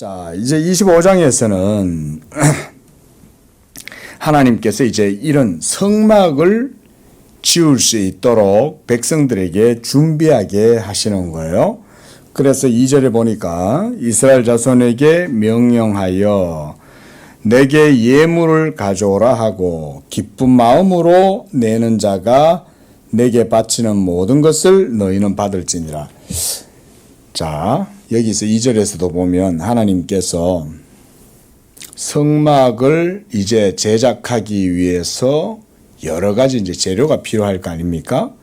자, 이제 25장에서는 하나님께서 이제 이런 성막을 지을 수 있도록 백성들에게 준비하게 하시는 거예요. 그래서 2절에 보니까 이스라엘 자손에게 명령하여 내게 예물을 가져오라 하고 기쁜 마음으로 내는 자가 내게 바치는 모든 것을 너희는 받을지니라. 자, 여기서 2절에서도 보면 하나님께서 성막을 이제 제작하기 위해서 여러 가지 이제 재료가 필요할 거 아닙니까?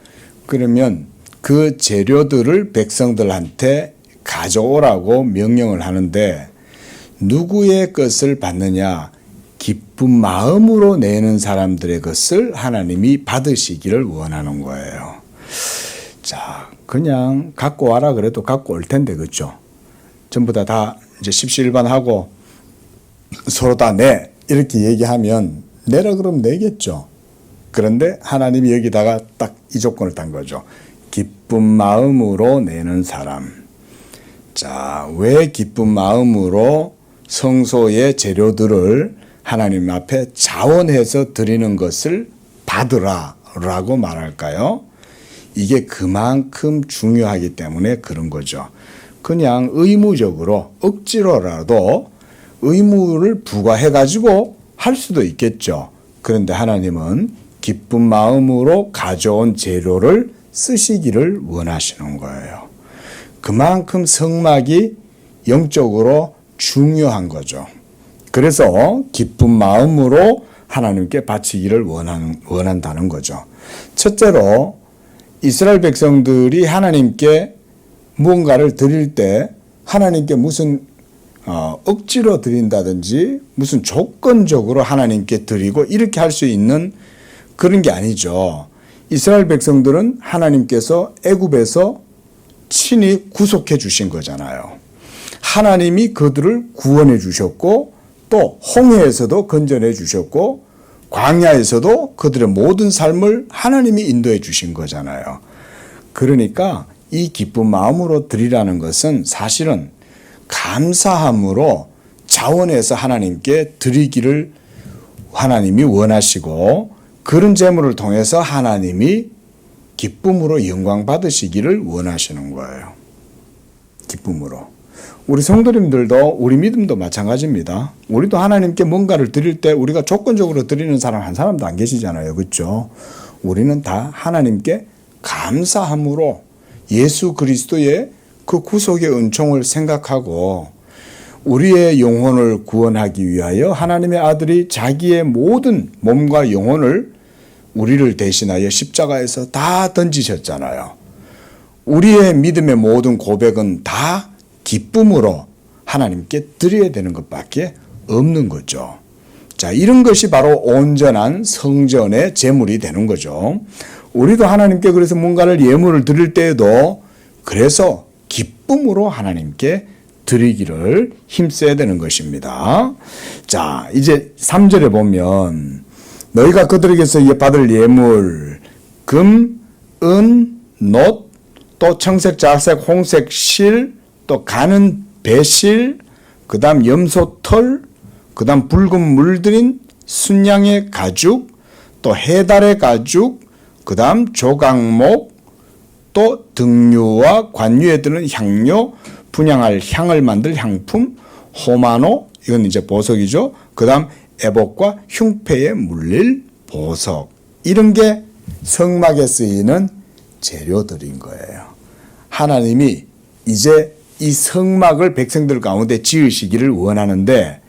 그러면 그 재료들을 백성들한테 가져오라고 명령을 하는데 누구의 것을 받느냐? 기쁜 마음으로 내는 사람들의 것을 하나님이 받으시기를 원하는 거예요. 자, 그냥 갖고 와라 그래도 갖고 올 텐데, 그렇죠? 전부 다 이제 십시일반하고 서로 다 내 이렇게 얘기하면 내라 그러면 내겠죠. 그런데 하나님이 여기다가 딱 이 조건을 단 거죠. 기쁜 마음으로 내는 사람. 자, 왜 기쁜 마음으로 성소의 재료들을 하나님 앞에 자원해서 드리는 것을 받으라 라고 말할까요? 이게 그만큼 중요하기 때문에 그런 거죠. 그냥 의무적으로 억지로라도 의무를 부과해가지고 할 수도 있겠죠. 그런데 하나님은 기쁜 마음으로 가져온 재료를 쓰시기를 원하시는 거예요. 그만큼 성막이 영적으로 중요한 거죠. 그래서 기쁜 마음으로 하나님께 바치기를 원한다는 거죠. 첫째로 이스라엘 백성들이 하나님께 무언가를 드릴 때 하나님께 무슨 억지로 드린다든지 무슨 조건적으로 하나님께 드리고 이렇게 할 수 있는 그런 게 아니죠. 이스라엘 백성들은 하나님께서 애굽에서 친히 구속해 주신 거잖아요. 하나님이 그들을 구원해 주셨고 또 홍해에서도 건져내 주셨고 광야에서도 그들의 모든 삶을 하나님이 인도해 주신 거잖아요. 그러니까 이 기쁜 마음으로 드리라는 것은 사실은 감사함으로 자원해서 하나님께 드리기를 하나님이 원하시고 그런 제물을 통해서 하나님이 기쁨으로 영광 받으시기를 원하시는 거예요. 기쁨으로. 우리 성도님들도 우리 믿음도 마찬가지입니다. 우리도 하나님께 뭔가를 드릴 때 우리가 조건적으로 드리는 사람 한 사람도 안 계시잖아요. 그렇죠? 우리는 다 하나님께 감사함으로 예수 그리스도의 그 구속의 은총을 생각하고 우리의 영혼을 구원하기 위하여 하나님의 아들이 자기의 모든 몸과 영혼을 우리를 대신하여 십자가에서 다 던지셨잖아요. 우리의 믿음의 모든 고백은 다 기쁨으로 하나님께 드려야 되는 것밖에 없는 거죠. 자, 이런 것이 바로 온전한 성전의 제물이 되는 거죠. 우리도 하나님께 그래서 뭔가를 예물을 드릴 때에도 그래서 기쁨으로 하나님께 드리기를 힘써야 되는 것입니다. 자, 이제 3절에 보면 너희가 그들에게서 받을 예물 금, 은, 놋, 또 청색, 자색, 홍색 실, 또 가는 배실, 그 다음 염소털, 그 다음 붉은 물들인 순양의 가죽, 또 해달의 가죽, 그 다음 조각목, 또 등류와 관유에 드는 향료, 분향할 향을 만들 향품, 호마노, 이건 이제 보석이죠. 그 다음 애복과 흉패에 물릴 보석. 이런 게 성막에 쓰이는 재료들인 거예요. 하나님이 이제 이 성막을 백성들 가운데 지으시기를 원하는데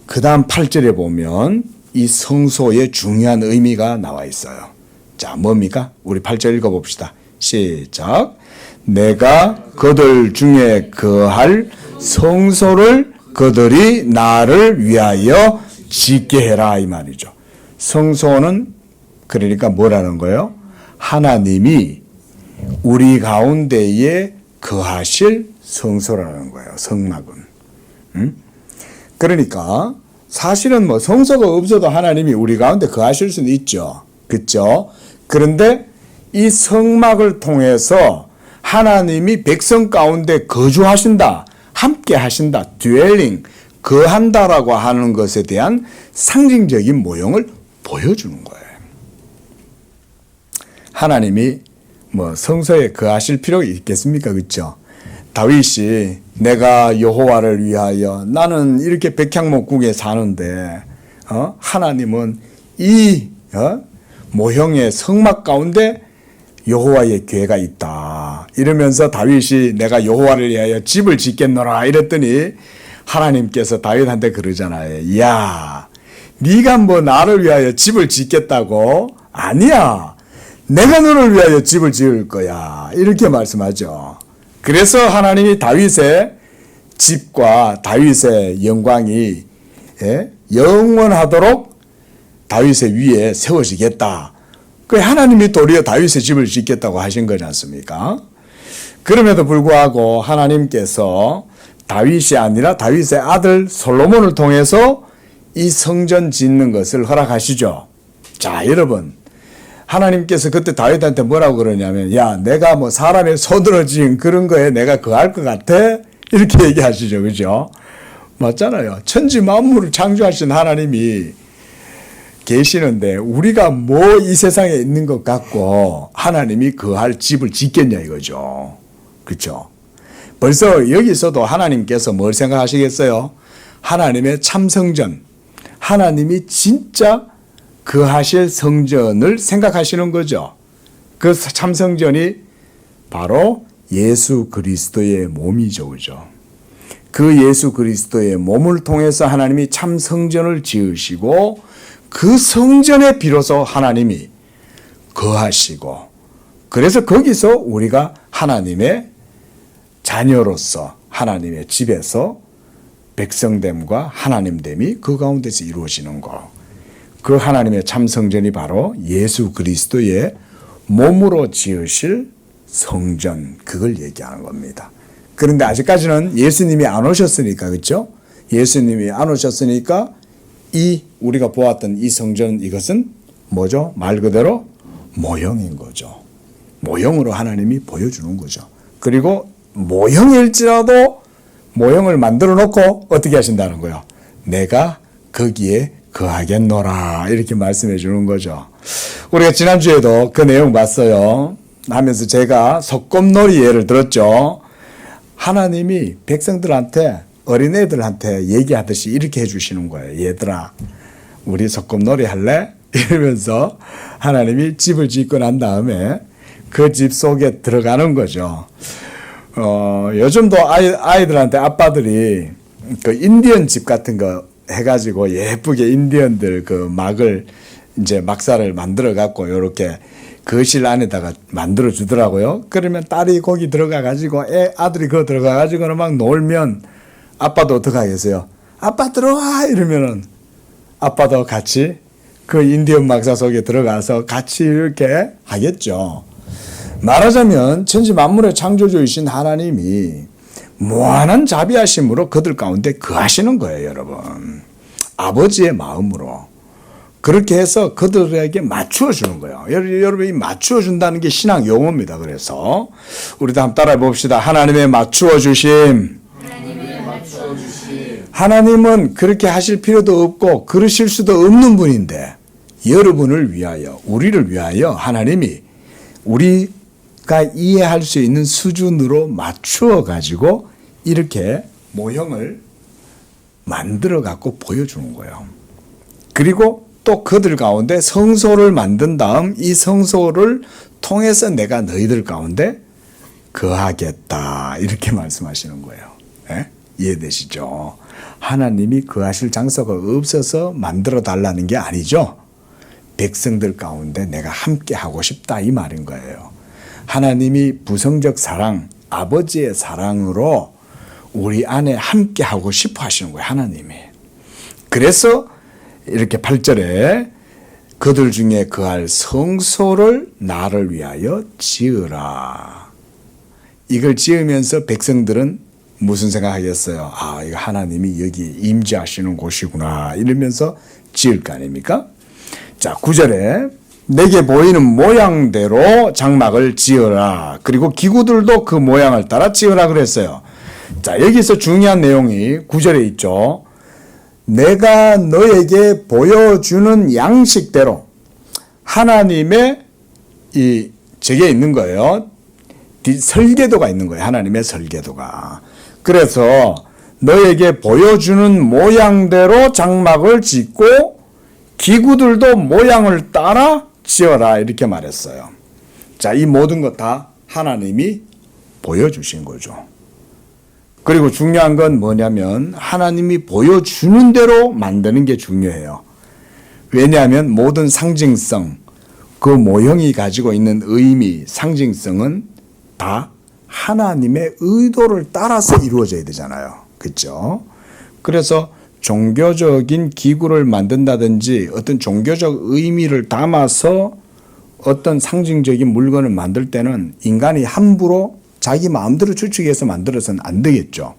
그 다음 8절에 보면 이 성소의 중요한 의미가 나와 있어요. 자, 뭡니까? 우리 8절 읽어봅시다. 시작. 내가 그들 중에 거할 성소를 그들이 나를 위하여 짓게 해라 이 말이죠. 성소는 그러니까 뭐라는 거예요? 하나님이 우리 가운데에 거하실 성소라는 거예요. 성막은. 그러니까 사실은 뭐 성소가 없어도 하나님이 우리 가운데 거하실 수는 있죠. 그렇죠? 그런데 이 성막을 통해서 하나님이 백성 가운데 거주하신다. 함께 하신다, dwelling, 거한다라고 하는 것에 대한 상징적인 모형을 보여주는 거예요. 하나님이 뭐 성소에 거하실 필요가 있겠습니까? 그렇죠? 다윗이 내가 여호와를 위하여 나는 이렇게 백향목국에 사는데 하나님은 이 모형의 성막 가운데 여호와의 궤가 있다 이러면서 다윗이 내가 여호와를 위하여 집을 짓겠노라 이랬더니 하나님께서 다윗한테 그러잖아요. 야, 네가 뭐 나를 위하여 집을 짓겠다고? 아니야, 내가 너를 위하여 집을 지을 거야 이렇게 말씀하죠. 그래서 하나님이 다윗의 집과 다윗의 영광이 영원하도록 다윗의 위에 세워지겠다. 그 하나님이 도리어 다윗의 집을 짓겠다고 하신 거지 않습니까? 그럼에도 불구하고 하나님께서 다윗이 아니라 다윗의 아들 솔로몬을 통해서 이 성전 짓는 것을 허락하시죠. 자, 여러분, 하나님께서 그때 다윗한테 뭐라고 그러냐면, 야, 내가 뭐 사람의 손으로 지은 그런 거에 내가 거할 것 같아? 이렇게 얘기하시죠. 그죠? 맞잖아요. 천지 만물을 창조하신 하나님이 계시는데 우리가 뭐 이 세상에 있는 것 같고 하나님이 거할 집을 짓겠냐 이거죠. 그렇죠? 벌써 여기서도 하나님께서 뭘 생각하시겠어요? 하나님의 참성전, 하나님이 진짜 거하실 성전을 생각하시는 거죠. 그 참성전이 바로 예수 그리스도의 몸이죠. 그죠? 그 예수 그리스도의 몸을 통해서 하나님이 참성전을 지으시고 그 성전에 비로소 하나님이 거하시고, 그래서 거기서 우리가 하나님의 자녀로서 하나님의 집에서 백성됨과 하나님됨이 그 가운데서 이루어지는 것. 그 하나님의 참성전이 바로 예수 그리스도의 몸으로 지으실 성전, 그걸 얘기하는 겁니다. 그런데 아직까지는 예수님이 안 오셨으니까, 그렇죠? 예수님이 안 오셨으니까 이 우리가 보았던 이 성전, 이것은 뭐죠? 말 그대로 모형인 거죠. 모형으로 하나님이 보여주는 거죠. 그리고 모형일지라도 모형을 만들어 놓고 어떻게 하신다는 거예요? 내가 거기에 거하겠노라 이렇게 말씀해 주는 거죠. 우리가 지난주에도 그 내용 봤어요. 하면서 제가 소꿉놀이 예를 들었죠. 하나님이 백성들한테, 어린애들한테 얘기하듯이 이렇게 해주시는 거예요. 얘들아, 우리 소꿉놀이 할래? 이러면서 하나님이 집을 짓고 난 다음에 그 집 속에 들어가는 거죠. 요즘도 아이들한테 아빠들이 그 인디언 집 같은 거 해가지고 예쁘게 인디언들 그 막살을 만들어 갖고 요렇게 거실 안에다가 만들어 주더라고요. 그러면 딸이 거기 들어가 가지고 아들이 그거 들어가 가지고는 막 놀면 아빠도 어떻게 하겠어요? 아빠 들어와 이러면은 아빠도 같이 그 인디언 막사 속에 들어가서 같이 이렇게 하겠죠. 말하자면 천지 만물의 창조주이신 하나님이 무한한 자비하심으로 그들 가운데 거하시는 거예요, 여러분. 아버지의 마음으로. 그렇게 해서 그들에게 맞추어 주는 거예요. 여러분, 이 맞추어 준다는 게 신앙 용어입니다. 그래서 우리도 한번 따라해 봅시다. 하나님의 맞추어 주심. 하나님은 그렇게 하실 필요도 없고 그러실 수도 없는 분인데, 여러분을 위하여, 우리를 위하여 하나님이 우리가 이해할 수 있는 수준으로 맞추어 가지고 이렇게 모형을 만들어 갖고 보여주는 거예요. 그리고 또 그들 가운데 성소를 만든 다음 이 성소를 통해서 내가 너희들 가운데 거하겠다 이렇게 말씀하시는 거예요. 예? 이해되시죠? 하나님이 거하실 장소가 없어서 만들어 달라는 게 아니죠. 백성들 가운데 내가 함께 하고 싶다 이 말인 거예요. 하나님이 부성적 사랑, 아버지의 사랑으로 우리 안에 함께 하고 싶어 하시는 거예요. 하나님이. 그래서 이렇게 8절에 그들 중에 거할 성소를 나를 위하여 지으라. 이걸 지으면서 백성들은 무슨 생각하겠어요? 아, 이거 하나님이 여기 임재하시는 곳이구나 이러면서 지을 거 아닙니까? 자, 9절에 내게 보이는 모양대로 장막을 지어라. 그리고 기구들도 그 모양을 따라 지으라 그랬어요. 자, 여기서 중요한 내용이 9절에 있죠. 내가 너에게 보여주는 양식대로 하나님의 저게 있는 거예요. 설계도가 있는 거예요. 하나님의 설계도가. 그래서 너에게 보여주는 모양대로 장막을 짓고 기구들도 모양을 따라 지어라 이렇게 말했어요. 자, 이 모든 것 다 하나님이 보여주신 거죠. 그리고 중요한 건 뭐냐면 하나님이 보여주는 대로 만드는 게 중요해요. 왜냐하면 모든 상징성, 그 모형이 가지고 있는 의미, 상징성은 다 하나님의 의도를 따라서 이루어져야 되잖아요. 그렇죠? 그래서 종교적인 기구를 만든다든지 어떤 종교적 의미를 담아서 어떤 상징적인 물건을 만들 때는 인간이 함부로 자기 마음대로 추측해서 만들어서는 안 되겠죠.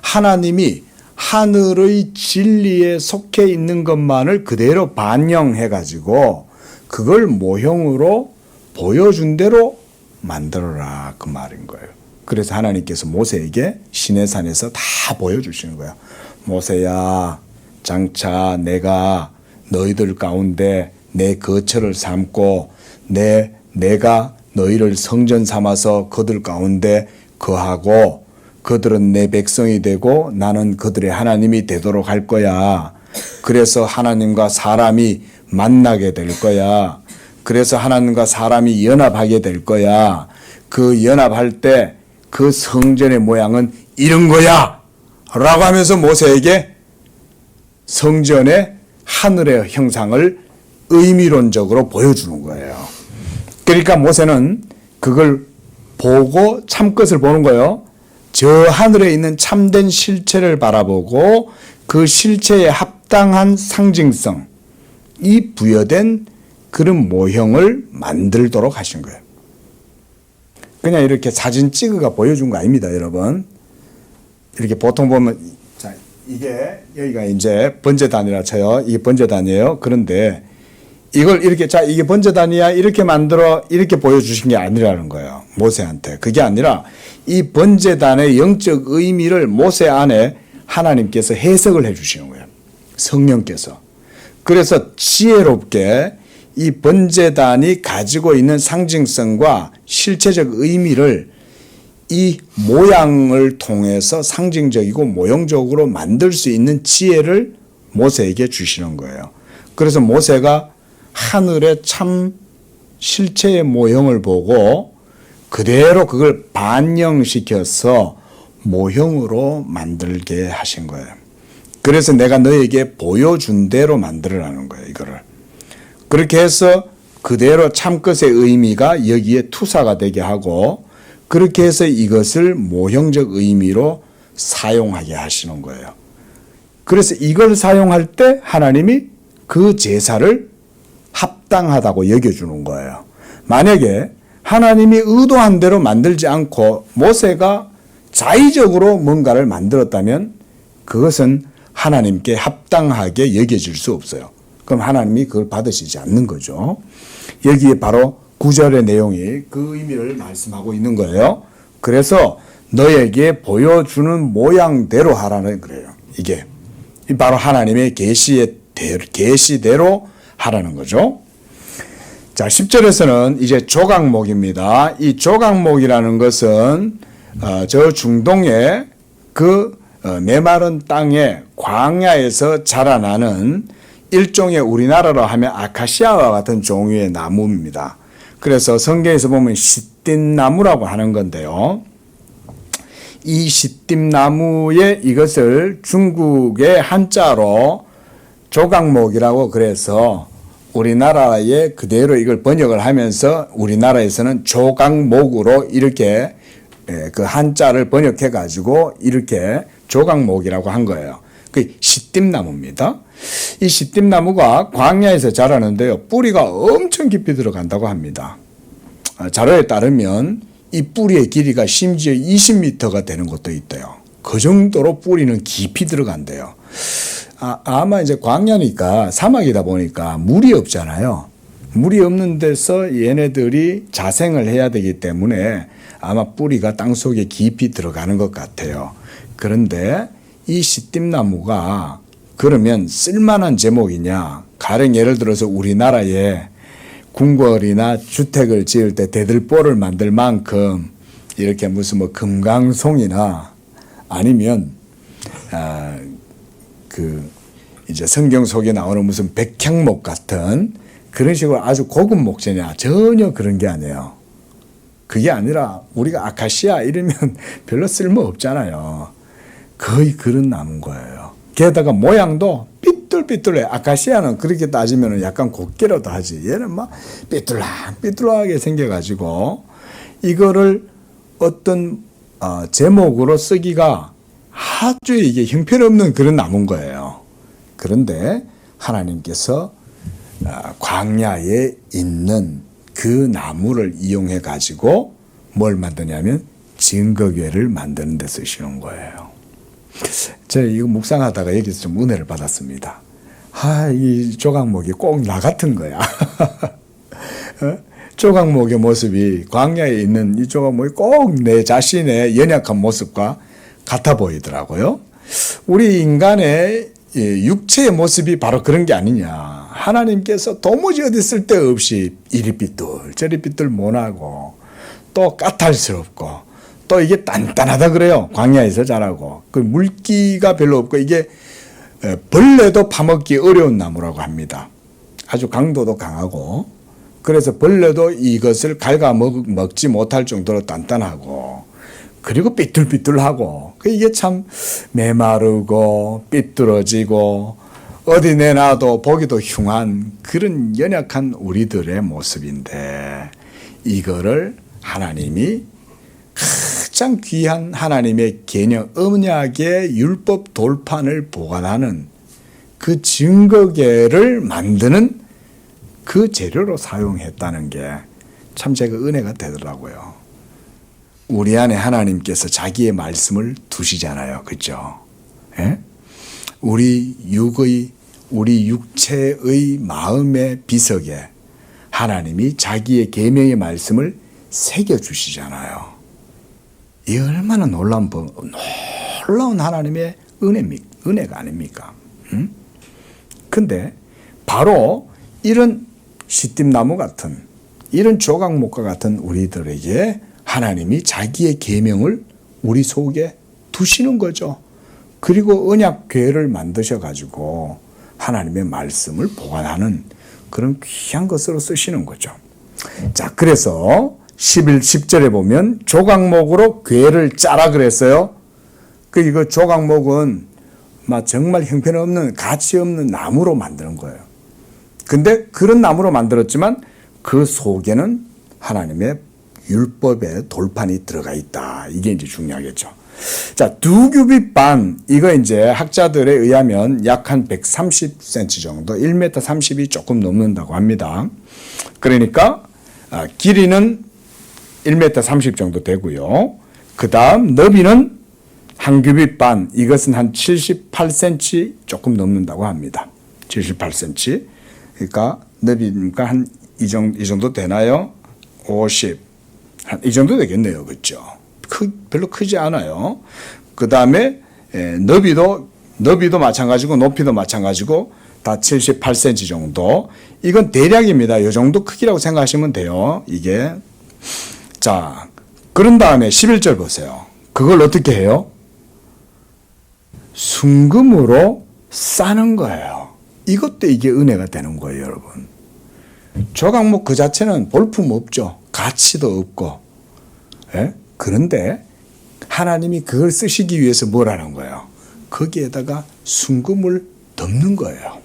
하나님이 하늘의 진리에 속해 있는 것만을 그대로 반영해가지고 그걸 모형으로 보여준 대로 만들어라 그 말인 거예요. 그래서 하나님께서 모세에게 시내산에서 다 보여주시는 거예요. 모세야, 장차 내가 너희들 가운데 내 거처를 삼고 내가 너희를 성전 삼아서 그들 가운데 거하고 그들은 내 백성이 되고 나는 그들의 하나님이 되도록 할 거야. 그래서 하나님과 사람이 만나게 될 거야. 그래서 하나님과 사람이 연합하게 될 거야. 그 연합할 때 그 성전의 모양은 이런 거야 라고 하면서 모세에게 성전의 하늘의 형상을 의미론적으로 보여주는 거예요. 그러니까 모세는 그걸 보고 참것을 보는 거예요. 저 하늘에 있는 참된 실체를 바라보고 그 실체에 합당한 상징성, 이 부여된 그런 모형을 만들도록 하신 거예요. 그냥 이렇게 사진 찍어가 보여준 거 아닙니다, 여러분. 이렇게 보통 보면, 자, 이게, 여기가 이제 번제단이라 쳐요. 이게 번제단이에요. 그런데 이걸 이렇게, 자, 이게 번제단이야. 이렇게 만들어, 이렇게 보여주신 게 아니라는 거예요. 모세한테. 그게 아니라 이 번제단의 영적 의미를 모세 안에 하나님께서 해석을 해 주시는 거예요. 성령께서. 그래서 지혜롭게 이 번제단이 가지고 있는 상징성과 실체적 의미를 이 모양을 통해서 상징적이고 모형적으로 만들 수 있는 지혜를 모세에게 주시는 거예요. 그래서 모세가 하늘의 참 실체의 모형을 보고 그대로 그걸 반영시켜서 모형으로 만들게 하신 거예요. 그래서 내가 너에게 보여준 대로 만들어라는 거예요, 이거를. 그렇게 해서 그대로 참것의 의미가 여기에 투사가 되게 하고 그렇게 해서 이것을 모형적 의미로 사용하게 하시는 거예요. 그래서 이걸 사용할 때 하나님이 그 제사를 합당하다고 여겨주는 거예요. 만약에 하나님이 의도한 대로 만들지 않고 모세가 자의적으로 뭔가를 만들었다면 그것은 하나님께 합당하게 여겨질 수 없어요. 그럼 하나님이 그걸 받으시지 않는 거죠. 여기에 바로 9절의 내용이 그 의미를 말씀하고 있는 거예요. 그래서 너에게 보여주는 모양대로 하라는 거예요. 이게 바로 하나님의 계시대로 하라는 거죠. 자, 10절에서는 이제 조각목입니다. 이 조각목이라는 것은 저 중동의 그 메마른 땅에 광야에서 자라나는 일종의 우리나라로 하면 아카시아와 같은 종류의 나무입니다. 그래서 성경에서 보면 시띠나무라고 하는 건데요. 이 시띠나무에 이것을 중국의 한자로 조각목이라고 그래서 우리나라에 그대로 이걸 번역을 하면서 우리나라에서는 조각목으로 이렇게 그 한자를 번역해 가지고 이렇게 조각목이라고 한 거예요. 그 시띠나무입니다. 이 시띠나무가 광야에서 자라는데요. 뿌리가 엄청 깊이 들어간다고 합니다. 자료에 따르면 이 뿌리의 길이가 심지어 20m가 되는 것도 있대요. 그 정도로 뿌리는 깊이 들어간대요. 아마 이제 광야니까 사막이다 보니까 물이 없잖아요. 물이 없는 데서 얘네들이 자생을 해야 되기 때문에 아마 뿌리가 땅속에 깊이 들어가는 것 같아요. 그런데 이 시띠나무가 그러면 쓸만한 제목이냐? 가령 예를 들어서 우리나라에 궁궐이나 주택을 지을 때 대들보를 만들 만큼 이렇게 무슨 뭐 금강송이나 아니면 이제 성경 속에 나오는 무슨 백향목 같은 그런 식으로 아주 고급 목재냐? 전혀 그런 게 아니에요. 그게 아니라 우리가 아카시아 이러면 별로 쓸모 없잖아요. 거의 그런 나무인 거예요. 게다가 모양도 삐뚤삐뚤해. 아카시아는 그렇게 따지면 약간 곱게라도 하지. 얘는 막 삐뚤하게 생겨가지고 이거를 어떤 제목으로 쓰기가 아주 이게 형편없는 그런 나무인 거예요. 그런데 하나님께서 광야에 있는 그 나무를 이용해 가지고 뭘 만드냐면 증거궤를 만드는 데 쓰시는 거예요. 제가 이거 묵상하다가 여기서 좀 은혜를 받았습니다. 이 조각목이 꼭 나 같은 거야. 조각목의 모습이 광야에 있는 이 조각목이 꼭 내 자신의 연약한 모습과 같아 보이더라고요. 우리 인간의 육체의 모습이 바로 그런 게 아니냐. 하나님께서 도무지 어디 쓸데없이 이리 삐뚤 저리 삐뚤 못하고 또 까탈스럽고 또 이게 단단하다 그래요. 광야에서 자라고. 그 물기가 별로 없고 이게 벌레도 파먹기 어려운 나무라고 합니다. 아주 강도도 강하고 그래서 벌레도 이것을 갉아먹지 못할 정도로 단단하고 그리고 삐뚤삐뚤하고 이게 참 메마르고 삐뚤어지고 어디 내놔도 보기도 흉한 그런 연약한 우리들의 모습인데 이거를 하나님이 가장 귀한 하나님의 개념 언약의 율법 돌판을 보관하는 그 증거궤를 만드는 그 재료로 사용했다는 게 참 제가 은혜가 되더라고요. 우리 안에 하나님께서 자기의 말씀을 두시잖아요. 그렇죠? 예? 우리 육체의 마음의 비석에 하나님이 자기의 계명의 말씀을 새겨주시잖아요. 이 얼마나 놀라운 하나님의 은혜가 아닙니까? 근데 바로 이런 시띠나무 같은 이런 조각목과 같은 우리들에게 하나님이 자기의 계명을 우리 속에 두시는 거죠. 그리고 언약궤를 만드셔가지고 하나님의 말씀을 보관하는 그런 귀한 것으로 쓰시는 거죠. 자, 그래서 10절에 보면 조각목으로 궤를 짜라 그랬어요. 이거 조각목은 정말 형편없는 가치 없는 나무로 만드는 거예요. 근데 그런 나무로 만들었지만 그 속에는 하나님의 율법의 돌판이 들어가 있다. 이게 이제 중요하겠죠. 자, 2규빗 반, 이거 이제 학자들에 의하면 약 한 130cm 정도, 1m 30이 조금 넘는다고 합니다. 그러니까 길이는 1m 30 정도 되고요. 그 다음 너비는 한 규빗 반, 이것은 한 78cm 조금 넘는다고 합니다. 78cm. 그러니까 너비니까 한 이 정도 되나요? 50. 이 정도 되겠네요. 그렇죠? 별로 크지 않아요. 그 다음에 너비도 마찬가지고 높이도 마찬가지고 다 78cm 정도. 이건 대략입니다. 이 정도 크기라고 생각하시면 돼요. 이게. 자, 그런 다음에 11절 보세요. 그걸 어떻게 해요? 순금으로 싸는 거예요. 이것도 이게 은혜가 되는 거예요, 여러분. 조각목 그 자체는 볼품 없죠. 가치도 없고. 예? 그런데 하나님이 그걸 쓰시기 위해서 뭘 하는 거예요? 거기에다가 순금을 덮는 거예요.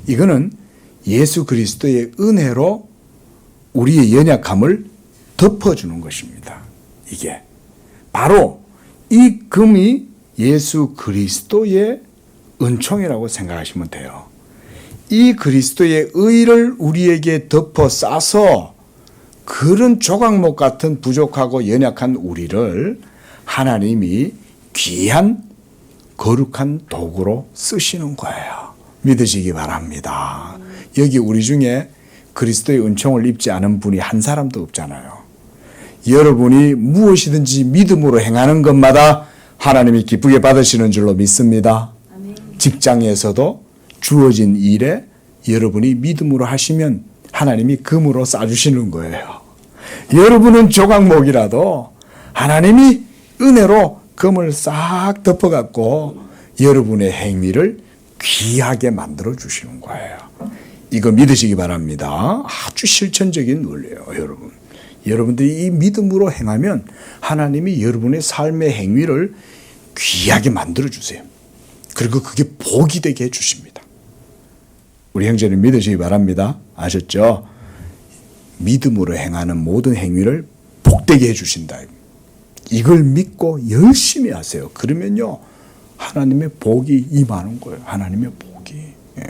이거는 예수 그리스도의 은혜로 우리의 연약함을 덮어주는 것입니다. 이게 바로 이 금이 예수 그리스도의 은총이라고 생각하시면 돼요. 이 그리스도의 의를 우리에게 덮어 싸서 그런 조각목 같은 부족하고 연약한 우리를 하나님이 귀한 거룩한 도구로 쓰시는 거예요. 믿으시기 바랍니다. 여기 우리 중에 그리스도의 은총을 입지 않은 분이 한 사람도 없잖아요. 여러분이 무엇이든지 믿음으로 행하는 것마다 하나님이 기쁘게 받으시는 줄로 믿습니다. 직장에서도 주어진 일에 여러분이 믿음으로 하시면 하나님이 금으로 싸주시는 거예요. 여러분은 조각목이라도 하나님이 은혜로 금을 싹 덮어갖고 여러분의 행위를 귀하게 만들어 주시는 거예요. 이거 믿으시기 바랍니다. 아주 실천적인 논리예요, 여러분. 여러분들이 이 믿음으로 행하면 하나님이 여러분의 삶의 행위를 귀하게 만들어 주세요. 그리고 그게 복이 되게 해주십니다. 우리 형제는 믿으시기 바랍니다. 아셨죠? 믿음으로 행하는 모든 행위를 복되게 해주신다. 이걸 믿고 열심히 하세요. 그러면요, 하나님의 복이 임하는 거예요. 하나님의 복이. 예.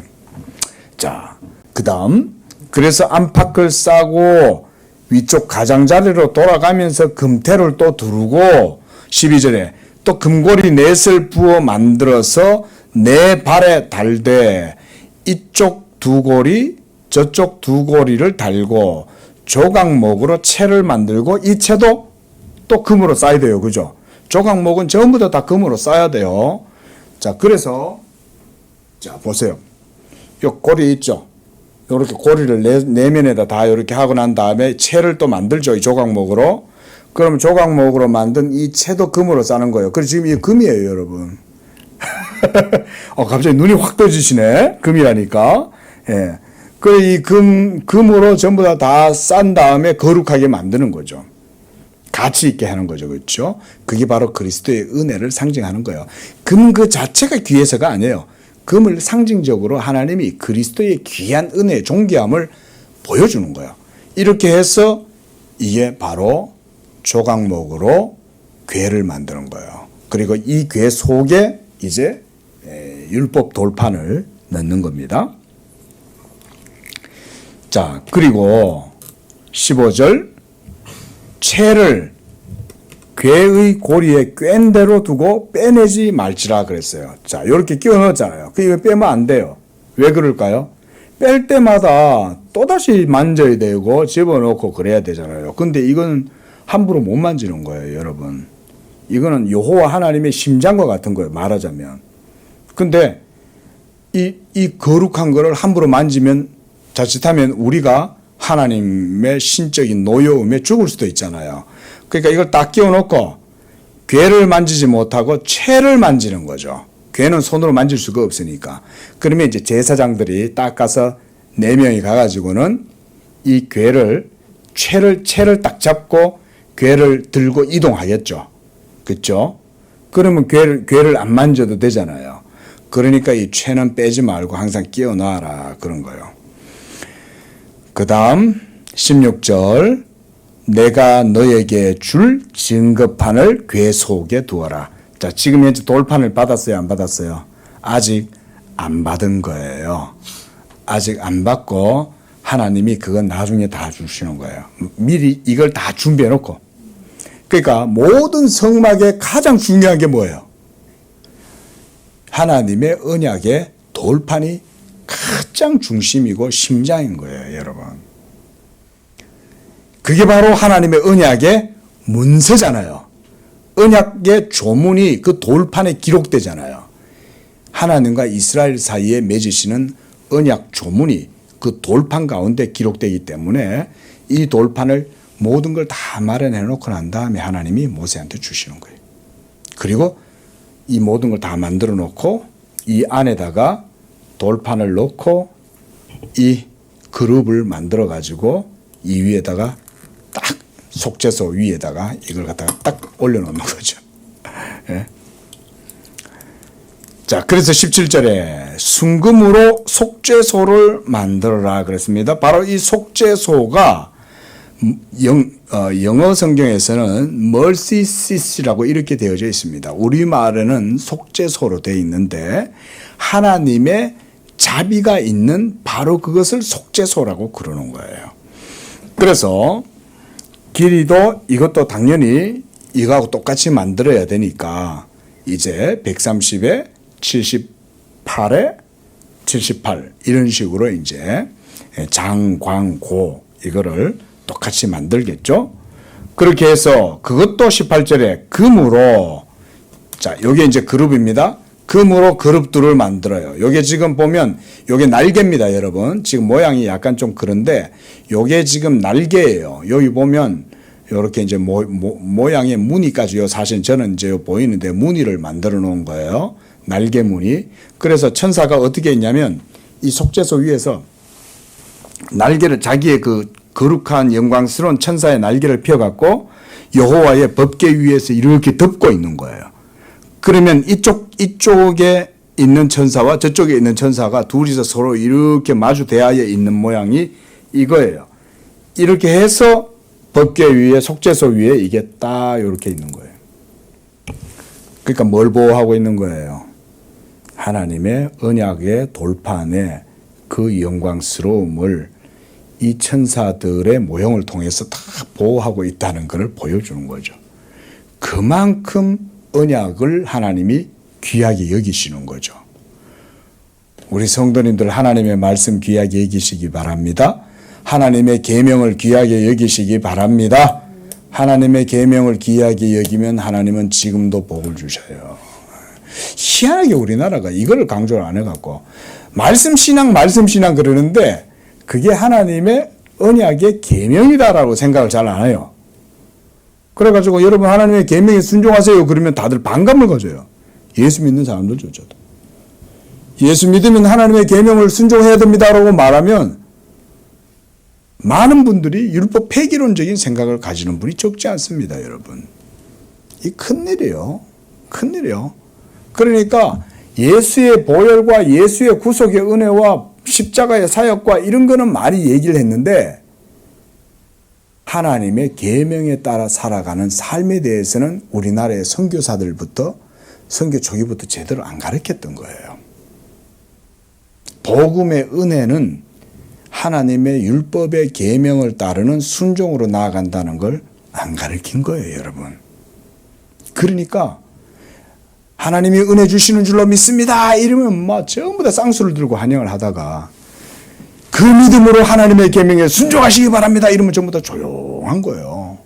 자, 그 다음, 그래서 안팎을 싸고 위쪽 가장자리로 돌아가면서 금태를 또 두르고 12절에 또 금고리 넷을 부어 만들어서 내 발에 달되 이쪽 두 고리 저쪽 두 고리를 달고 조각목으로 채를 만들고 이 채도 또 금으로 쌓아야 돼요. 그죠? 조각목은 전부 다 금으로 쌓아야 돼요. 자, 그래서 자, 보세요. 요 고리 있죠? 이렇게 고리를 내면에다 다 이렇게 하고 난 다음에 채를 또 만들죠. 이 조각목으로. 그럼 조각목으로 만든 이 채도 금으로 싸는 거예요. 그래서 지금 이게 금이에요, 여러분. 갑자기 눈이 확 떠지시네. 금이라니까. 예. 이 금으로 전부 다 싼 다음에 거룩하게 만드는 거죠. 가치 있게 하는 거죠. 그렇죠? 그게 바로 그리스도의 은혜를 상징하는 거예요. 금 그 자체가 귀해서가 아니에요. 금을 상징적으로 하나님이 그리스도의 귀한 은혜의 존귀함을 보여주는 거예요. 이렇게 해서 이게 바로 조각목으로 궤를 만드는 거예요. 그리고 이 궤 속에 이제 율법 돌판을 넣는 겁니다. 자, 그리고 15절 채를 궤의 고리에 꿰인 대로 두고 빼내지 말지라 그랬어요. 자, 이렇게 끼워 넣었잖아요. 이거 빼면 안 돼요. 왜 그럴까요? 뺄 때마다 또다시 만져야 되고 집어넣고 그래야 되잖아요. 근데 이건 함부로 못 만지는 거예요, 여러분. 이거는 여호와 하나님의 심장과 같은 거예요, 말하자면. 근데 이 거룩한 거를 함부로 만지면 자칫하면 우리가 하나님의 신적인 노여움에 죽을 수도 있잖아요. 그러니까 이걸 딱 끼워놓고 궤를 만지지 못하고 채를 만지는 거죠. 궤는 손으로 만질 수가 없으니까. 그러면 이제 제사장들이 딱 가서 4명이 가가지고는 이 궤를 채를 딱 잡고 궤를 들고 이동하겠죠. 그렇죠? 그러면 궤를 안 만져도 되잖아요. 그러니까 이 채는 빼지 말고 항상 끼워 놔라 그런 거예요. 그 다음 16절 내가 너에게 줄 증거판을 궤 속에 두어라. 자, 지금 현재 돌판을 받았어요, 안 받았어요? 아직 안 받은 거예요. 아직 안 받고 하나님이 그건 나중에 다 주시는 거예요. 미리 이걸 다 준비해 놓고. 그러니까 모든 성막에 가장 중요한 게 뭐예요? 하나님의 언약의 돌판이 가장 중심이고 심장인 거예요, 여러분. 그게 바로 하나님의 언약의 문서잖아요. 언약의 조문이 그 돌판에 기록되잖아요. 하나님과 이스라엘 사이에 맺으시는 언약 조문이 그 돌판 가운데 기록되기 때문에 이 돌판을 모든 걸 다 마련해 놓고 난 다음에 하나님이 모세한테 주시는 거예요. 그리고 이 모든 걸 다 만들어 놓고 이 안에다가 돌판을 넣고 이 그룹을 만들어 가지고 이 위에다가 딱 속죄소 위에다가 이걸 갖다가 딱 올려놓는 거죠. 예. 자, 그래서 17절에 순금으로 속죄소를 만들어라 그랬습니다. 바로 이 속죄소가 영어 성경에서는 mercy seat이라고 이렇게 되어져 있습니다. 우리말에는 속죄소로 되어 있는데 하나님의 자비가 있는 바로 그것을 속죄소라고 그러는 거예요. 그래서 길이도 이것도 당연히 이거하고 똑같이 만들어야 되니까 이제 130에 78에 78 이런 식으로 이제 장광고 이거를 똑같이 만들겠죠. 그렇게 해서 그것도 18절에 금으로 자, 요게 이제 그룹입니다. 금으로 그룹들을 만들어요. 요게 지금 보면 요게 날개입니다, 여러분. 지금 모양이 약간 좀 그런데 요게 지금 날개예요. 여기 보면 요렇게 이제 모양의 무늬까지요. 사실 저는 이제 보이는데 무늬를 만들어 놓은 거예요. 날개 무늬. 그래서 천사가 어떻게 했냐면 이 속죄소 위에서 날개를 자기의 그 거룩한 영광스러운 천사의 날개를 펴갖고 여호와의 법궤 위에서 이렇게 덮고 있는 거예요. 그러면 이쪽에 있는 천사와 저쪽에 있는 천사가 둘이서 서로 이렇게 마주 대하여 있는 모양이 이거예요. 이렇게 해서 법궤 위에 속죄소 위에 이게 딱 이렇게 있는 거예요. 그러니까 뭘 보호하고 있는 거예요? 하나님의 언약의 돌판에 그 영광스러움을 이 천사들의 모형을 통해서 다 보호하고 있다는 것을 보여주는 거죠. 그만큼 언약을 하나님이 귀하게 여기시는 거죠. 우리 성도님들 하나님의 말씀 귀하게 여기시기 바랍니다. 하나님의 계명을 귀하게 여기시기 바랍니다. 하나님의 계명을 귀하게 여기면 하나님은 지금도 복을 주셔요. 희한하게 우리나라가 이거를 강조를 안 해갖고 말씀 신앙 그러는데 그게 하나님의 언약의 계명이다라고 생각을 잘 안 해요. 그래가지고 여러분 하나님의 계명에 순종하세요 그러면 다들 반감을 가져요. 예수 믿는 사람들조차도. 예수 믿으면 하나님의 계명을 순종해야 됩니다라고 말하면 많은 분들이 율법 폐기론적인 생각을 가지는 분이 적지 않습니다, 여러분. 이 큰일이에요. 큰일이에요. 그러니까 예수의 보혈과 예수의 구속의 은혜와 십자가의 사역과 이런 거는 많이 얘기를 했는데 하나님의 계명에 따라 살아가는 삶에 대해서는 우리나라의 선교사들부터 선교 초기부터 제대로 안 가르쳤던 거예요. 복음의 은혜는 하나님의 율법의 계명을 따르는 순종으로 나아간다는 걸 안 가르친 거예요, 여러분. 그러니까 하나님이 은혜 주시는 줄로 믿습니다. 이러면 막 전부 다 쌍수를 들고 환영을 하다가 그 믿음으로 하나님의 계명에 순종하시기 바랍니다. 이러면 전부 다 조용한 거예요.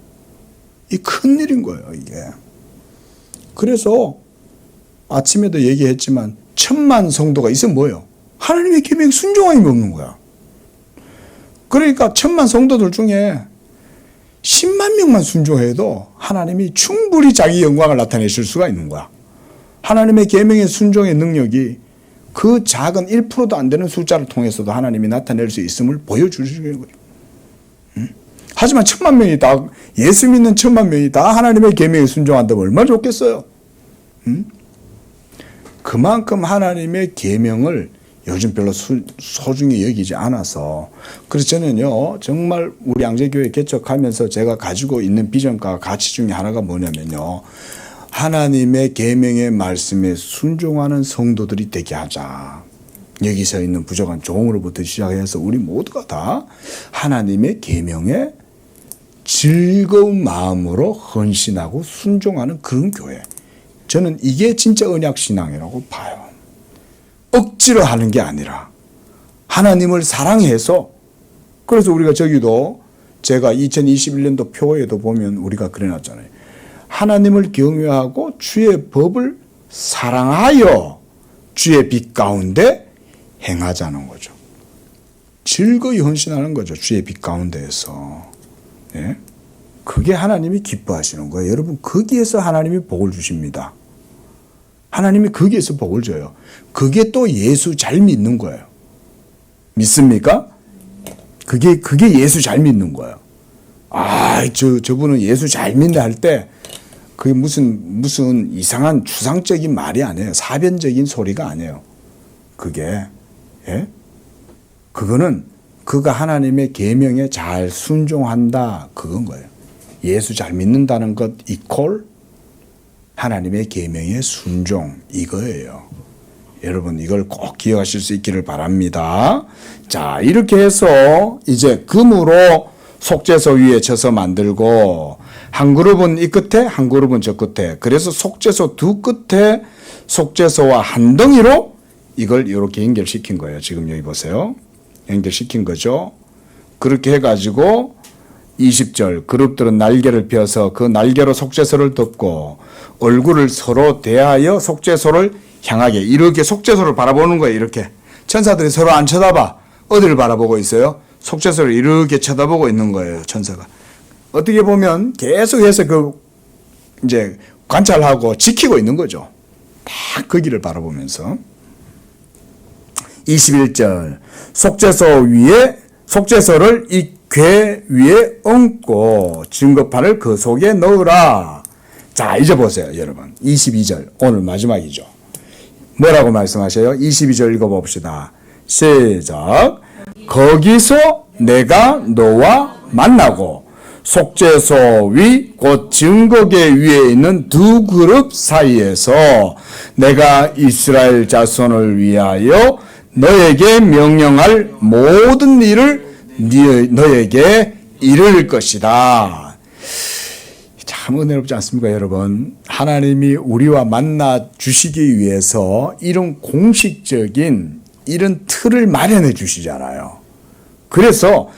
이 큰일인 거예요, 이게. 그래서 아침에도 얘기했지만 1000만 성도가 있으면 뭐예요? 하나님의 계명에 순종함이 없는 거야. 그러니까 1000만 성도들 중에 10만 명만 순종해도 하나님이 충분히 자기 영광을 나타내실 수가 있는 거야. 하나님의 계명의 순종의 능력이 그 작은 1%도 안 되는 숫자를 통해서도 하나님이 나타낼 수 있음을 보여주시는 거죠. 하지만 1000만 명이 다 예수 믿는 1000만 명이 다 하나님의 계명에 순종한다면 얼마나 좋겠어요. 그만큼 하나님의 계명을 요즘 별로 소중히 여기지 않아서 그래서 저는요 정말 우리 양재교회 개척하면서 제가 가지고 있는 비전과 가치 중에 하나가 뭐냐면요 하나님의 계명의 말씀에 순종하는 성도들이 되게 하자. 여기서 있는 부족한 종으로부터 시작해서 우리 모두가 다 하나님의 계명에 즐거운 마음으로 헌신하고 순종하는 그런 교회. 저는 이게 진짜 언약신앙이라고 봐요. 억지로 하는 게 아니라 하나님을 사랑해서 그래서 우리가 저기도 제가 2021년도 표에도 보면 우리가 그래놨잖아요. 하나님을 경외하고 주의 법을 사랑하여 주의 빛 가운데 행하자는 거죠. 즐거이 헌신하는 거죠. 주의 빛 가운데에서. 예? 그게 하나님이 기뻐하시는 거예요. 여러분 거기에서 하나님이 복을 주십니다. 하나님이 거기에서 복을 줘요. 그게 또 예수 잘 믿는 거예요. 믿습니까? 그게 예수 잘 믿는 거예요. 저분은 예수 잘 믿는다 할 때 그게 무슨 이상한 추상적인 말이 아니에요. 사변적인 소리가 아니에요. 그게 예? 그거는 그가 하나님의 계명에 잘 순종한다 그건 거예요. 예수 잘 믿는다는 것 이퀄 하나님의 계명의 순종 이거예요. 여러분 이걸 꼭 기억하실 수 있기를 바랍니다. 자 이렇게 해서 이제 금으로 속죄소 위에 쳐서 만들고 한 그룹은 이 끝에 한 그룹은 저 끝에 그래서 속죄소 두 끝에 속죄소와 한 덩이로 이걸 이렇게 연결시킨 거예요. 지금 여기 보세요. 연결시킨 거죠. 그렇게 해가지고 20절 그룹들은 날개를 펴서 그 날개로 속죄소를 덮고 얼굴을 서로 대하여 속죄소를 향하게 이렇게 속죄소를 바라보는 거예요. 이렇게 천사들이 서로 안 쳐다봐. 어디를 바라보고 있어요? 속죄소를 이렇게 쳐다보고 있는 거예요. 천사가. 어떻게 보면 계속해서 이제 관찰하고 지키고 있는 거죠. 딱 그 길을 바라보면서. 21절 속죄소를 이 궤 위에 얹고 증거판을 그 속에 넣으라. 자, 이제 보세요, 여러분. 22절 오늘 마지막이죠. 뭐라고 말씀하셔요? 22절 읽어봅시다. 시작. 거기서 내가 너와 만나고 속죄소 위 곧 증거궤 위에 있는 두 그룹 사이에서 내가 이스라엘 자손을 위하여 너에게 명령할 모든 일을 너에게 이룰 것이다. 참 은혜롭지 않습니까, 여러분? 하나님이 우리와 만나 주시기 위해서 이런 공식적인 이런 틀을 마련해 주시잖아요. 그래서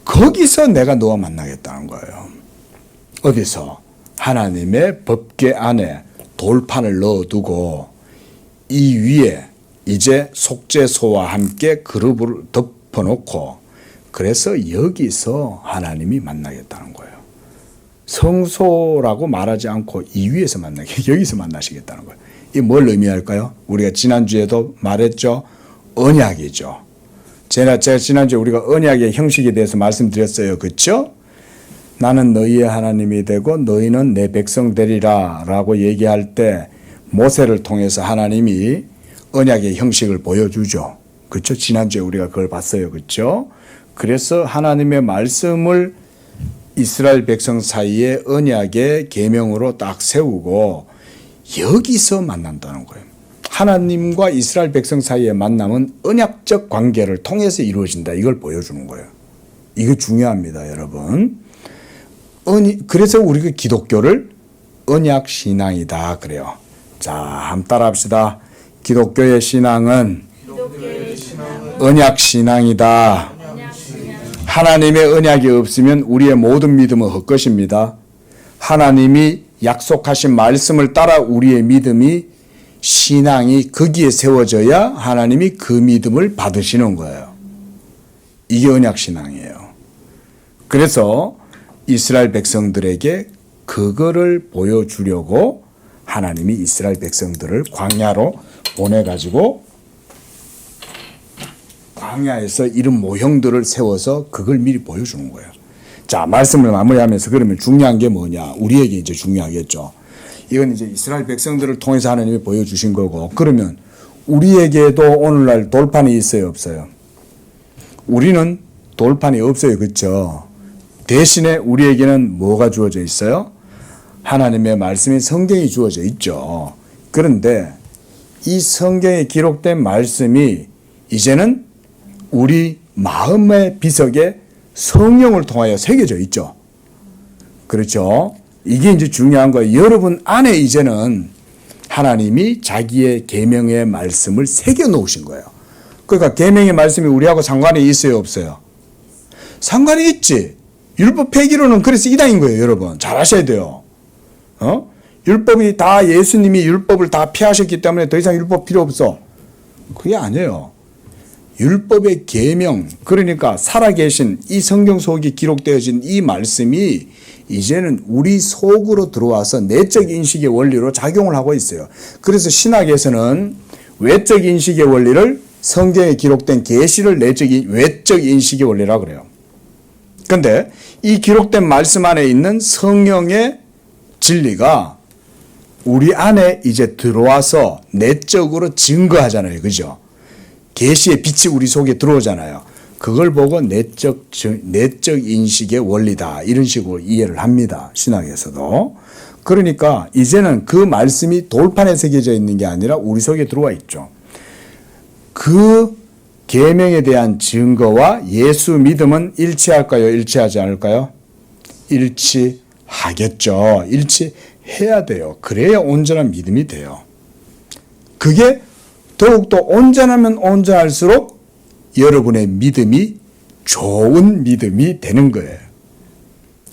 거기서 내가 너와 만나겠다는 거예요. 어디서? 하나님의 법궤 안에 돌판을 넣어두고 이 위에 이제 속죄소와 함께 그룹을 덮어놓고 그래서 여기서 하나님이 만나겠다는 거예요. 성소라고 말하지 않고 이 위에서 여기서 만나시겠다는 거예요. 이게 뭘 의미할까요? 우리가 지난주에도 말했죠. 언약이죠. 제가 지난주에 우리가 언약의 형식에 대해서 말씀드렸어요. 그렇죠? 나는 너희의 하나님이 되고 너희는 내 백성 되리라 라고 얘기할 때 모세를 통해서 하나님이 언약의 형식을 보여주죠. 그렇죠? 지난주에 우리가 그걸 봤어요. 그렇죠? 그래서 하나님의 말씀을 이스라엘 백성 사이에 언약의 계명으로 딱 세우고 여기서 만난다는 거예요. 하나님과 이스라엘 백성 사이의 만남은 언약적 관계를 통해서 이루어진다. 이걸 보여주는 거예요. 이거 중요합니다, 여러분. 그래서 우리가 기독교를 언약 신앙이다 그래요. 자, 한번 따라합시다. 기독교의 신앙은 언약 신앙이다. 하나님의 언약이 없으면 우리의 모든 믿음은 헛것입니다. 하나님이 약속하신 말씀을 따라 우리의 믿음이 신앙이 거기에 세워져야 하나님이 그 믿음을 받으시는 거예요. 이게 언약 신앙이에요. 그래서 이스라엘 백성들에게 그거를 보여주려고 하나님이 이스라엘 백성들을 광야로 보내가지고 광야에서 이런 모형들을 세워서 그걸 미리 보여주는 거예요. 자, 말씀을 마무리하면서 그러면 중요한 게 뭐냐? 우리에게 이제 중요하겠죠. 이건 이제 이스라엘 백성들을 통해서 하나님이 보여주신 거고, 그러면 우리에게도 오늘날 돌판이 있어요, 없어요? 우리는 돌판이 없어요, 그렇죠? 대신에 우리에게는 뭐가 주어져 있어요? 하나님의 말씀인 성경이 주어져 있죠. 그런데 이 성경에 기록된 말씀이 이제는 우리 마음의 비석에 성령을 통하여 새겨져 있죠. 그렇죠? 이게 이제 중요한 거예요. 여러분 안에 이제는 하나님이 자기의 계명의 말씀을 새겨 놓으신 거예요. 그러니까 계명의 말씀이 우리하고 상관이 있어요, 없어요? 상관이 있지. 율법 폐기로는 그래서 이단인 거예요, 여러분. 잘 아셔야 돼요. 율법이 다 예수님이 율법을 다 폐하셨기 때문에 더 이상 율법 필요 없어. 그게 아니에요. 율법의 계명, 그러니까 살아계신 이 성경 속에 기록되어진 이 말씀이 이제는 우리 속으로 들어와서 내적 인식의 원리로 작용을 하고 있어요. 그래서 신학에서는 외적 인식의 원리를 성경에 기록된 계시를 외적 인식의 원리라고 그래요. 그런데 이 기록된 말씀 안에 있는 성령의 진리가 우리 안에 이제 들어와서 내적으로 증거하잖아요. 그죠? 계시의 빛이 우리 속에 들어오잖아요. 그걸 보고 내적 인식의 원리다. 이런 식으로 이해를 합니다. 신학에서도. 그러니까 이제는 그 말씀이 돌판에 새겨져 있는 게 아니라 우리 속에 들어와 있죠. 그 계명에 대한 증거와 예수 믿음은 일치할까요? 일치하지 않을까요? 일치하겠죠. 일치해야 돼요. 그래야 온전한 믿음이 돼요. 그게 더욱더 온전하면 온전할수록 여러분의 믿음이 좋은 믿음이 되는 거예요.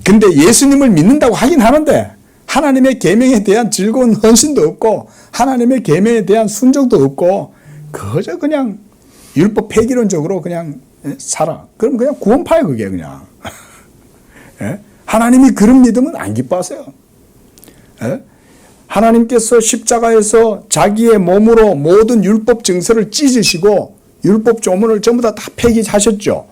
근데 예수님을 믿는다고 하긴 하는데 하나님의 계명에 대한 즐거운 헌신도 없고 하나님의 계명에 대한 순종도 없고 그저 그냥 율법 폐기론적으로 그냥 살아. 그럼 그냥 구원파야 그게 그냥. 예? 하나님이 그런 믿음은 안 기뻐하세요. 예? 하나님께서 십자가에서 자기의 몸으로 모든 율법 증서를 찢으시고 율법 조문을 전부 다 폐기하셨죠.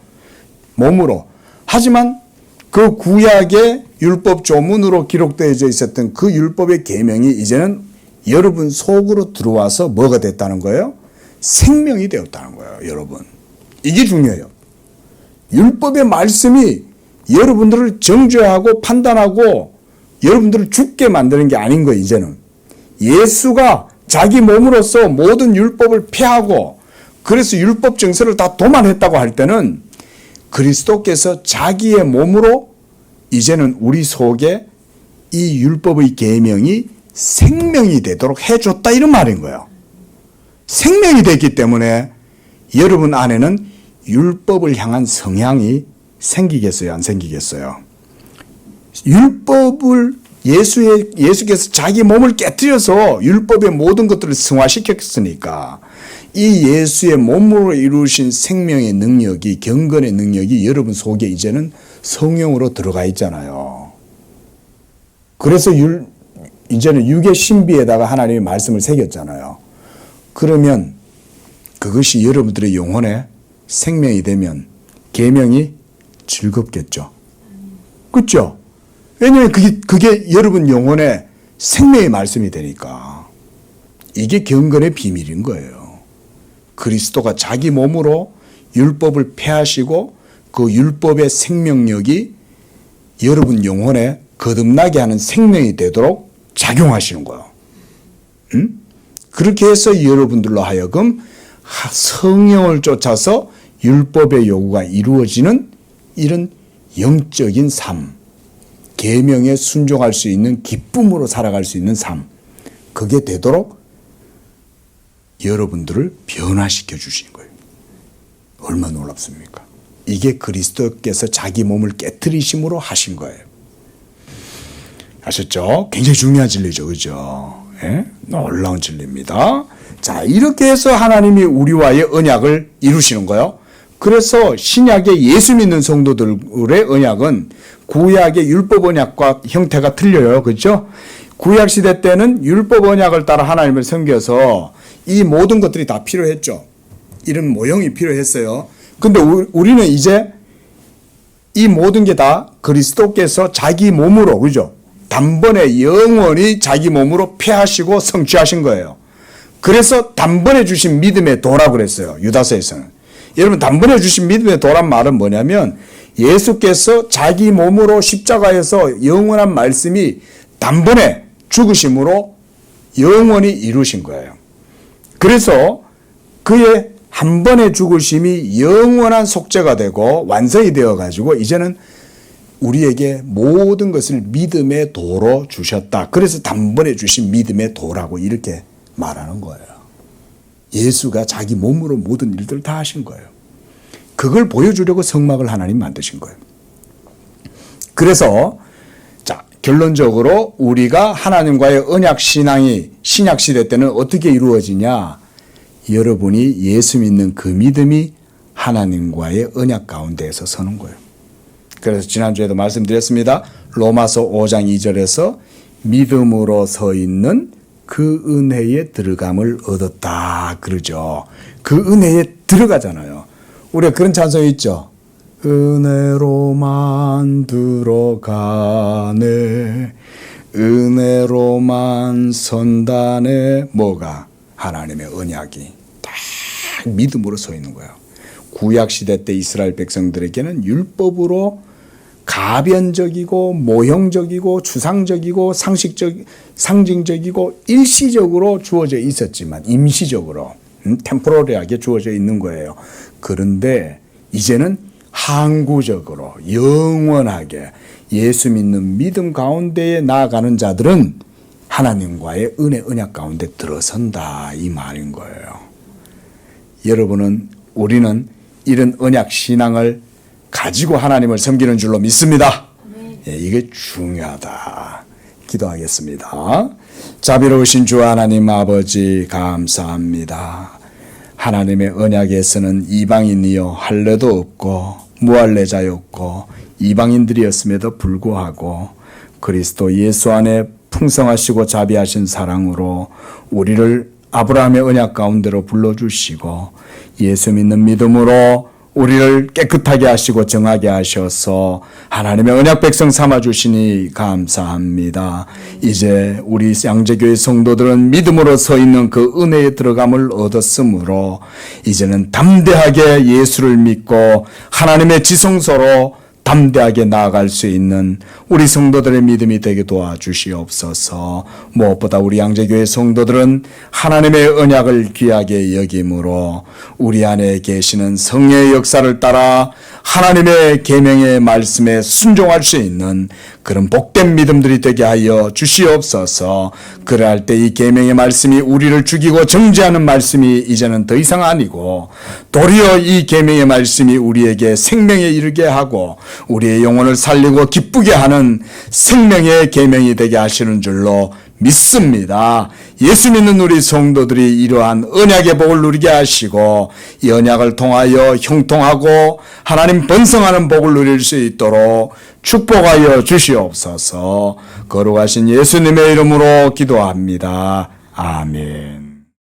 몸으로. 하지만 그 구약의 율법 조문으로 기록되어져 있었던 그 율법의 계명이 이제는 여러분 속으로 들어와서 뭐가 됐다는 거예요? 생명이 되었다는 거예요, 여러분. 이게 중요해요. 율법의 말씀이 여러분들을 정죄하고 판단하고 여러분들을 죽게 만드는 게 아닌 거예요, 이제는. 예수가 자기 몸으로서 모든 율법을 폐하고 그래서 율법 정서를 다 도말했다고 할 때는 그리스도께서 자기의 몸으로 이제는 우리 속에 이 율법의 계명이 생명이 되도록 해줬다 이런 말인 거예요. 생명이 됐기 때문에 여러분 안에는 율법을 향한 성향이 생기겠어요? 안 생기겠어요? 율법을 예수께서 자기 몸을 깨뜨려서 율법의 모든 것들을 승화시켰으니까 이 예수의 몸으로 이루신 생명의 능력이 경건의 능력이 여러분 속에 이제는 성령으로 들어가 있잖아요. 그래서 이제는 육의 신비에다가 하나님의 말씀을 새겼잖아요. 그러면 그것이 여러분들의 영혼에 생명이 되면 계명이 즐겁겠죠. 그렇죠? 왜냐하면 그게 여러분 영혼에 생명의 말씀이 되니까. 이게 경건의 비밀인 거예요. 그리스도가 자기 몸으로 율법을 폐하시고 그 율법의 생명력이 여러분 영혼에 거듭나게 하는 생명이 되도록 작용하시는 거예요. 응? 그렇게 해서 여러분들로 하여금 성령을 쫓아서 율법의 요구가 이루어지는 이런 영적인 삶, 계명에 순종할 수 있는 기쁨으로 살아갈 수 있는 삶, 그게 되도록 여러분들을 변화시켜 주신 거예요. 얼마나 놀랍습니까? 이게 그리스도께서 자기 몸을 깨뜨리심으로 하신 거예요. 아셨죠? 굉장히 중요한 진리죠. 그죠? 예? 놀라운 진리입니다. 자, 이렇게 해서 하나님이 우리와의 언약을 이루시는 거예요. 그래서 신약의 예수 믿는 성도들의 언약은 구약의 율법 언약과 형태가 틀려요. 그렇죠? 구약 시대 때는 율법 언약을 따라 하나님을 섬겨서 이 모든 것들이 다 필요했죠. 이런 모형이 필요했어요. 근데 우리는 이제 이 모든 게 다 그리스도께서 자기 몸으로, 그죠? 단번에 영원히 자기 몸으로 폐하시고 성취하신 거예요. 그래서 단번에 주신 믿음의 도라고 그랬어요. 유다서에서는. 여러분, 단번에 주신 믿음의 도란 말은 뭐냐면 예수께서 자기 몸으로 십자가에서 영원한 말씀이 단번에 죽으심으로 영원히 이루신 거예요. 그래서 그의 한 번의 죽으심이 영원한 속죄가 되고 완성이 되어가지고 이제는 우리에게 모든 것을 믿음의 도로 주셨다. 그래서 단번에 주신 믿음의 도라고 이렇게 말하는 거예요. 예수가 자기 몸으로 모든 일들을 다 하신 거예요. 그걸 보여주려고 성막을 하나님 만드신 거예요. 그래서 자, 결론적으로 우리가 하나님과의 언약 신앙이 신약 시대 때는 어떻게 이루어지냐? 여러분이 예수 믿는 그 믿음이 하나님과의 언약 가운데에서 서는 거예요. 그래서 지난주에도 말씀드렸습니다. 로마서 5장 2절에서 믿음으로 서 있는 그 은혜에 들어감을 얻었다 그러죠. 그 은혜에 들어가잖아요. 우리가 그런 찬송이 있죠. 은혜로만 들어가네, 은혜로만 선다네. 뭐가? 하나님의 언약이 다 믿음으로 서 있는 거예요. 구약시대 때 이스라엘 백성들에게는 율법으로 가변적이고 모형적이고 추상적이고 상징적이고 일시적으로 주어져 있었지만 임시적으로 템포러리하게 주어져 있는 거예요. 그런데 이제는 항구적으로 영원하게 예수 믿는 믿음 가운데에 나아가는 자들은 하나님과의 은혜 언약 가운데 들어선다 이 말인 거예요. 우리는 이런 언약 신앙을 가지고 하나님을 섬기는 줄로 믿습니다. 이게 중요하다. 기도하겠습니다. 자비로우신 주 하나님 아버지 감사합니다. 하나님의 언약에서는 이방인이요 할례도 없고 무할례자였고 이방인들이었음에도 불구하고 그리스도 예수 안에 풍성하시고 자비하신 사랑으로 우리를 아브라함의 언약 가운데로 불러주시고 예수 믿는 믿음으로 우리를 깨끗하게 하시고 정하게 하셔서 하나님의 언약 백성 삼아주시니 감사합니다. 이제 우리 양재교회 성도들은 믿음으로 서 있는 그 은혜의 들어감을 얻었으므로 이제는 담대하게 예수를 믿고 하나님의 지성소로 담대하게 나아갈 수 있는 우리 성도들의 믿음이 되게 도와주시옵소서. 무엇보다 우리 양재교회 성도들은 하나님의 언약을 귀하게 여김으로 우리 안에 계시는 성령의 역사를 따라 하나님의 계명의 말씀에 순종할 수 있는 그런 복된 믿음들이 되게 하여 주시옵소서. 그럴 때 이 계명의 말씀이 우리를 죽이고 정죄하는 말씀이 이제는 더 이상 아니고 도리어 이 계명의 말씀이 우리에게 생명에 이르게 하고 우리의 영혼을 살리고 기쁘게 하는 생명의 계명이 되게 하시는 줄로 믿습니다. 예수 믿는 우리 성도들이 이러한 언약의 복을 누리게 하시고 이 언약을 통하여 형통하고 하나님 번성하는 복을 누릴 수 있도록 축복하여 주시옵소서. 거룩하신 예수님의 이름으로 기도합니다. 아멘.